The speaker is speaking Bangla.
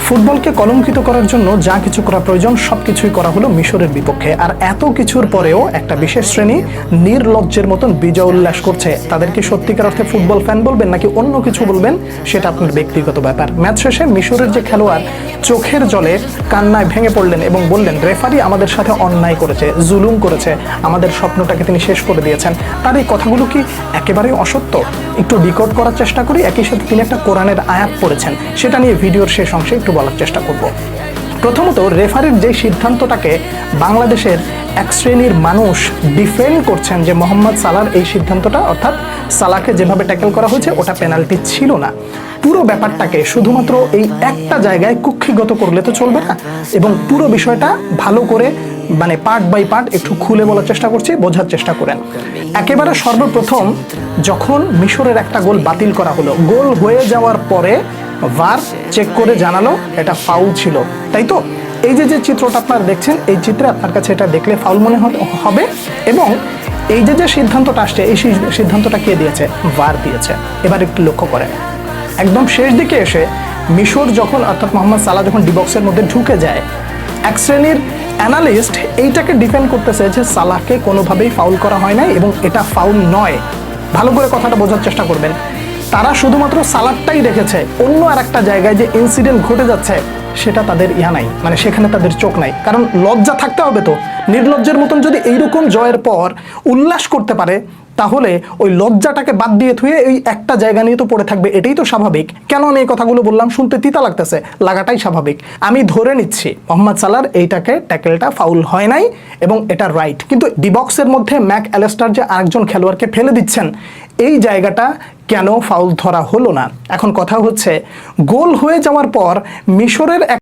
ফুটবলকে কলঙ্কিত করার জন্য যা কিছু করা প্রয়োজন সবকিছুই করা হলো মিশরের বিপক্ষে। আর এত কিছুর পরেও একটা বিশেষ শ্রেণী নির্লজ্জের মতন বিজয় উল্লাস করছে। তাদেরকে সত্যিকার অর্থে ফুটবল ফ্যান বলবেন নাকি অন্য কিছু বলবেন সেটা আপনার ব্যক্তিগত ব্যাপার। ম্যাচ শেষে মিশরের যে খেলোয়াড় চোখের জলে কান্নায় ভেঙে পড়লেন এবং বললেন রেফারি আমাদের সাথে অন্যায় করেছে, জুলুম করেছে, আমাদের স্বপ্নটাকে তিনি শেষ করে দিয়েছেন। তার এই কথাগুলো কি একেবারেই অসত্য? একটু ডিকোড করার চেষ্টা করি। একই সাথে তিনি একটা কোরআনের আয়াত পড়েছেন, সেটা নিয়ে ভিডিওর শেষ অংশে একটু বলার চেষ্টা করব। প্রথমত, রেফারির যে সিদ্ধান্তটাকে বাংলাদেশের এক শ্রেণীর মানুষ ডিফেন্ড করছেন যে মোহাম্মদ সালাহর এই সিদ্ধান্তটা, অর্থাৎ সালাহকে যেভাবে ট্যাকেল করা হয়েছে ওটা পেনাল্টি ছিল না। পুরো ব্যাপারটাকে শুধুমাত্র এই একটা জায়গায় কুক্ষিগত করলে তো চলবে না, এবং পুরো বিষয়টা ভালো করে পার্ট বাই পার্ট একটু খুলে বলার চেষ্টা করছি, বোঝার চেষ্টা করেন। একেবারে সর্বপ্রথম যখন মিশরের একটা গোল বাতিল করা হলো, গোল হয়ে যাওয়ার পরে ভার চেক করে জানালো এটা ফাউল ছিল, তাই তো? এই যে চিত্রটা আপনারা দেখছেন, এই চিত্রে আপনার কাছে এটা দেখলে ফাউল মনে হবে, এবং এই যে সিদ্ধান্তটা আসছে, এই সিদ্ধান্তটা কে দিয়েছে? ভার দিয়েছে। এবার একটু লক্ষ্য করেন, একদম শেষ দিকে এসে মিশর যখন, অর্থাৎ মোহাম্মদ সালাহ যখন ডিবক্সের মধ্যে ঢুকে যায়, এক শ্রেণীর অ্যানালিস্ট এইটাকে ডিফেন্ড করতেছে যে সালাহকে কোনোভাবেই ফাউল করা হয় নাই এবং এটা ফাউল নয়। ভালো করে কথাটা বোঝার চেষ্টা করবেন। তারা শুধুমাত্র সালাহটাই দেখেছে, অন্য আর একটা জায়গায় যে ইনসিডেন্ট ঘটে যাচ্ছে সেটা তাদের নাই, সেখানে তাদের চোখ নাই। কারণ লজ্জা থাকতে হবে তো। নির্লজ্জের মতন যদি এইরকম জয়ের পর উল্লাস করতে পারে, তাহলে ওই লজ্জাটাকে বাদ দিয়ে থুয়ে এই একটা জায়গা নিয়ে তো পড়ে থাকবে, এটাই তো স্বাভাবিক। কেন আমি এই কথাগুলো বললাম? শুনতে তিতা লাগতেছে, লাগাটাই স্বাভাবিক। আমি ধরে নিচ্ছি মোহাম্মদ সালাহর এইটাকে ট্যাকেলটা ফাউল হয় নাই এবং এটা রাইট, কিন্তু ডিবক্সের মধ্যে ম্যাক অ্যালেস্টার যে আরেকজন খেলোয়াড়কে ফেলে দিচ্ছেন, এই জায়গাটা কেন ফাউল ধরা হলো না? এখন কথা হচ্ছে, গোল হয়ে যাওয়ার পর মিশরের